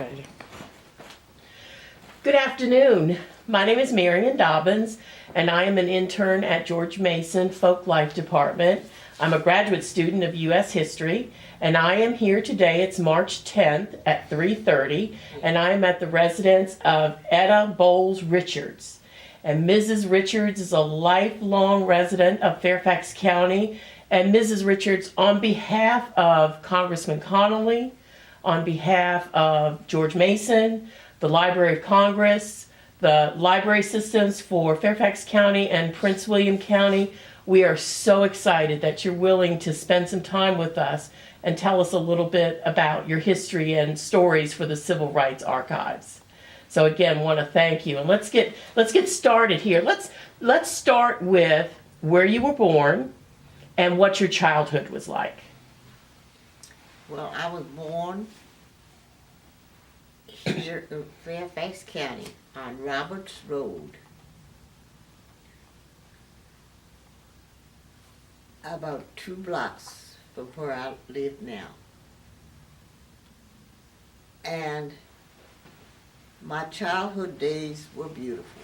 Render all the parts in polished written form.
Okay. Good afternoon. My name is Marion Dobbins, and I am an intern at George Mason Folk Life Department. I'm a graduate student of U.S. History, and I am here today. It's March 10th at 3:30, and I am at the residence of Etta Bowles Richards. And Mrs. Richards is a lifelong resident of Fairfax County. And Mrs. Richards, on behalf of Congressman Connolly, on behalf of George Mason, the Library of Congress, the library systems for Fairfax County and Prince William County, we are so excited that you're willing to spend some time with us and tell us a little bit about your history and stories for the Civil Rights Archives. So again, want to thank you. And let's get started here. Let's start with where you were born and what your childhood was like. Well, I was born here in Fairfax County on Roberts Road, about 2 blocks from where I live now. And my childhood days were beautiful.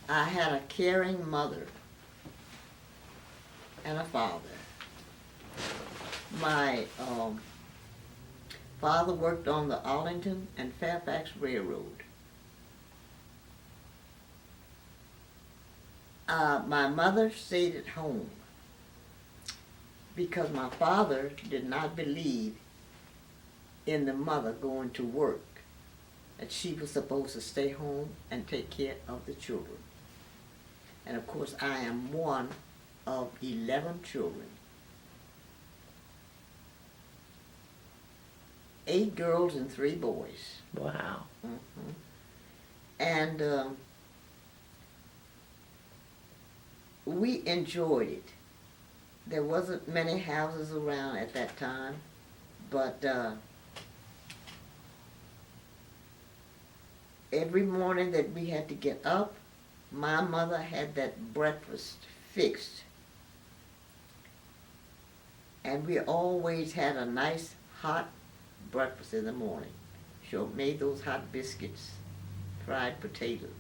I had a caring mother and a father. My father worked on the Arlington and Fairfax Railroad. My mother stayed at home because my father did not believe in the mother going to work, that she was supposed to stay home and take care of the children. And of course, I am one of 11 children. 8 girls and 3 boys. Wow. Mm-hmm. And we enjoyed it. There wasn't many houses around at that time, but every morning that we had to get up, my mother had that breakfast fixed. And we always had a nice hot breakfast in the morning. She made those hot biscuits, fried potatoes,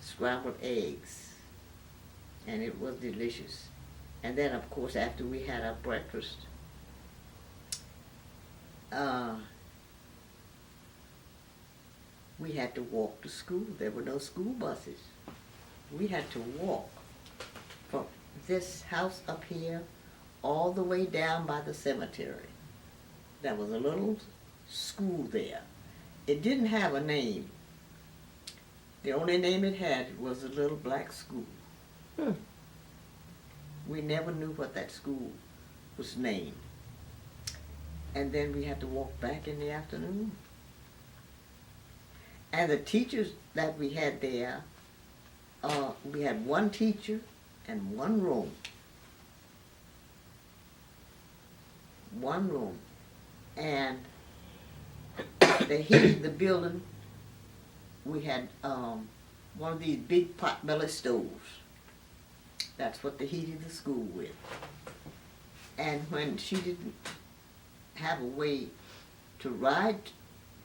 scrambled eggs, and it was delicious. And then, of course, after we had our breakfast, we had to walk to school. There were no school buses. We had to walk from this house up here all the way down by the cemetery. There was a little school there. It didn't have a name. The only name it had was a little black school. We never knew what that school was named. And then we had to walk back in the afternoon. And the teachers that we had there, we had one teacher and one room. One room. And they heated the building. We had one of these big pot-belly stoves. That's what they heated the school with. And when she didn't have a way to ride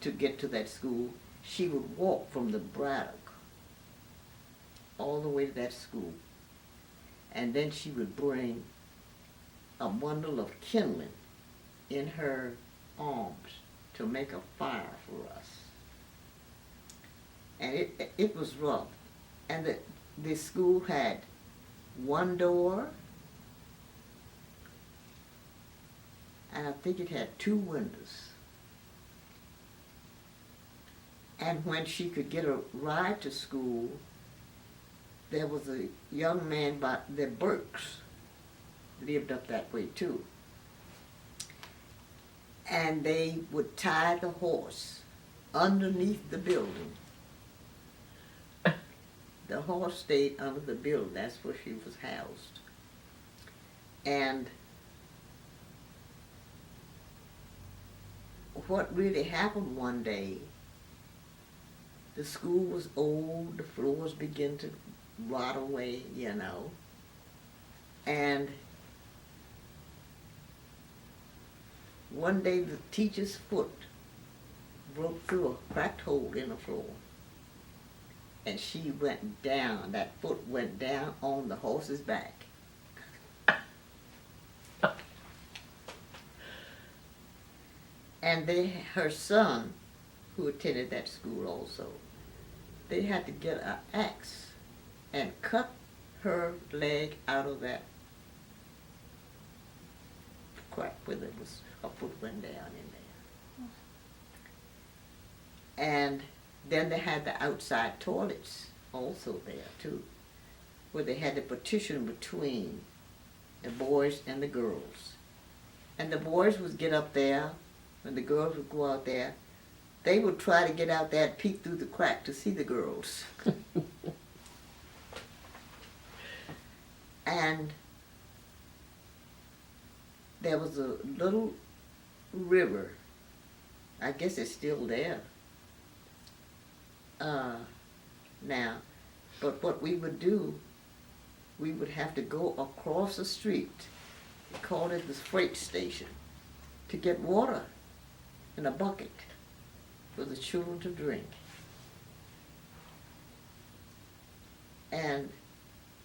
to get to that school, she would walk from the Braddock all the way to that school. And then she would bring a bundle of kindling in her arms to make a fire for us. And it was rough. And the school had one door, and I think it had 2 windows. And when she could get a ride to school, there was a young man by the Burks lived up that way too. And they would tie the horse underneath the building. The horse stayed under the building. That's where she was housed. And what really happened one day, the school was old, the floors began to rot away, you know. And one day the teacher's foot broke through a cracked hole in the floor. And she went down, that foot went down on the horse's back. And her son, who attended that school also, they had to get an axe and cut her leg out of that crack where her foot went down in there. And then they had the outside toilets also there too, where they had the partition between the boys and the girls. And the boys would get up there, and the girls would go out there. They would try to get out there and peek through the crack to see the girls. And there was a little river. I guess it's still there now. But what we would do, we would have to go across the street. We called it the freight station, to get water in a bucket for the children to drink. And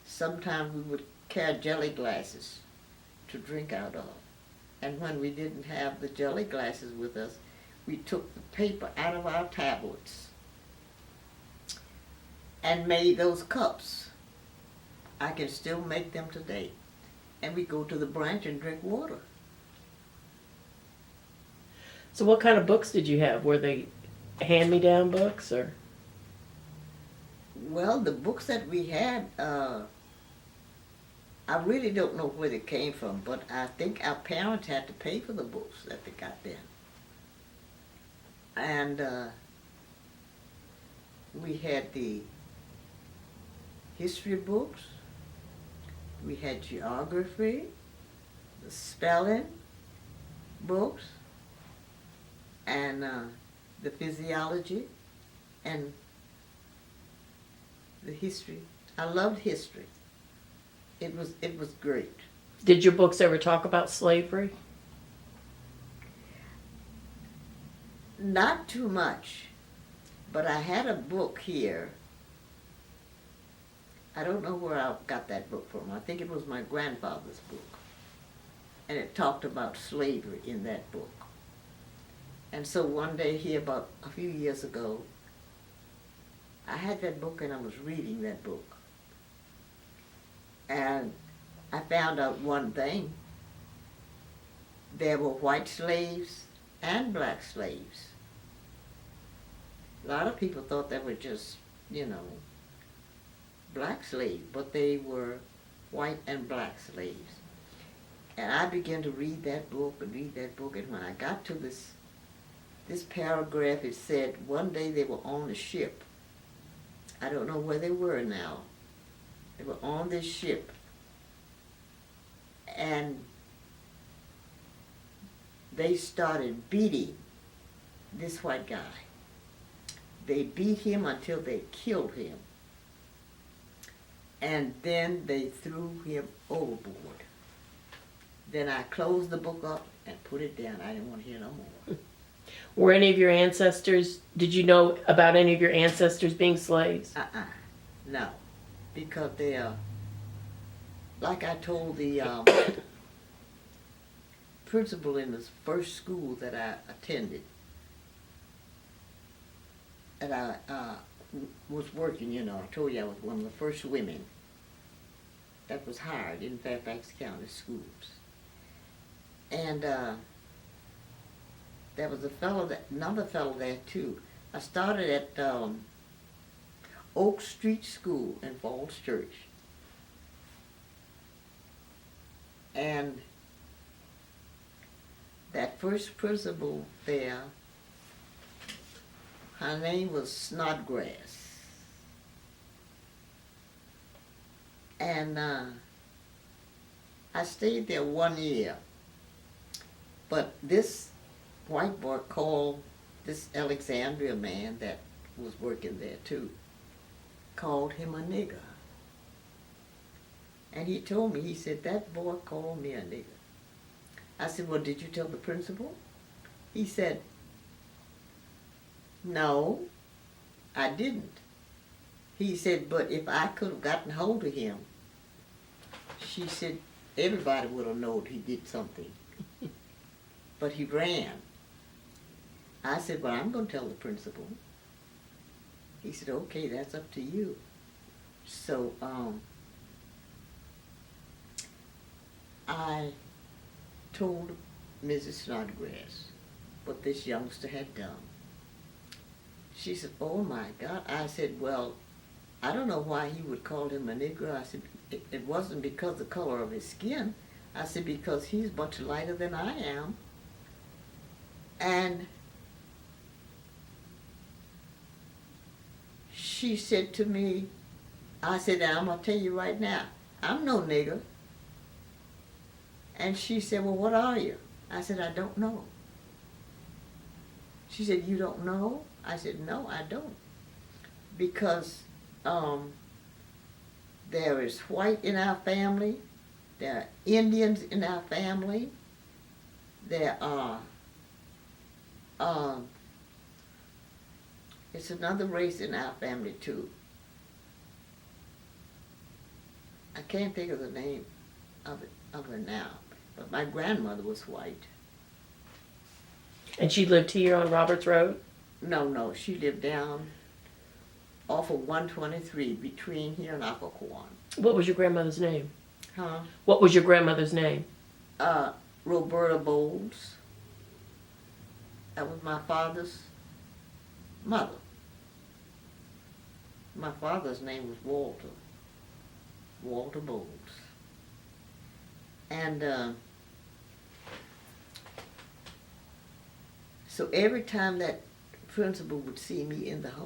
sometimes we would carry jelly glasses to drink out of. And when we didn't have the jelly glasses with us, we took the paper out of our tablets and made those cups. I can still make them today. And we go to the branch and drink water. So what kind of books did you have? Were they hand-me-down books, or? Well, the books that we had, I really don't know where they came from, but I think our parents had to pay for the books that they got then. And we had the history books, we had geography, the spelling books, and the physiology, and the history. I loved history. It was great. Did your books ever talk about slavery? Not too much, but I had a book here. I don't know where I got that book from. I think it was my grandfather's book. And it talked about slavery in that book. And so one day here, about a few years ago, I had that book and I was reading that book. And I found out one thing. There were white slaves and black slaves. A lot of people thought they were just, black slaves, but they were white and black slaves. And I began to read that book, and when I got to this paragraph, it said one day they were on a ship. I don't know where they were now. They were on this ship, and they started beating this white guy. They beat him until they killed him. And then they threw him overboard. Then I closed the book up and put it down. I didn't want to hear no more. Were any of your ancestors, did you know about any of your ancestors being slaves? No. Because they are, like I told the principal in the first school that I attended, that I was working, I told you I was one of the first women that was hired in Fairfax County schools. And there was another fellow there too. I started at Oak Street School in Falls Church. And that first principal there, her name was Snodgrass. And I stayed there 1 year. But this white boy called this Alexandria man that was working there too, called him a nigger. And he told me, he said, that boy called me a nigger. I said, well, did you tell the principal? He said, No, I didn't. He said, but if I could have gotten hold of him, she said, everybody would have known he did something. But he ran. I said, well, I'm going to tell the principal. He said, okay, that's up to you. So, I told Mrs. Snodgrass what this youngster had done. She said, oh my God. I said, well, I don't know why he would call him a Negro. I said, it wasn't because of the color of his skin. I said, because he's much lighter than I am. And she said to me, I said, I'm going to tell you right now, I'm no nigger. And she said, well, what are you? I said, I don't know. She said, you don't know? I said, no, I don't. Because there is white in our family, there are Indians in our family, there are, it's another race in our family too. I can't think of the name of her now, but my grandmother was white. And she lived here on Roberts Road? No, she lived down off of 123 between here and Occoquan. What was your grandmother's name? Huh? What was your grandmother's name? Roberta Bowles. That was my father's mother. My father's name was Walter Bowles. And so every time that principal would see me in the hall,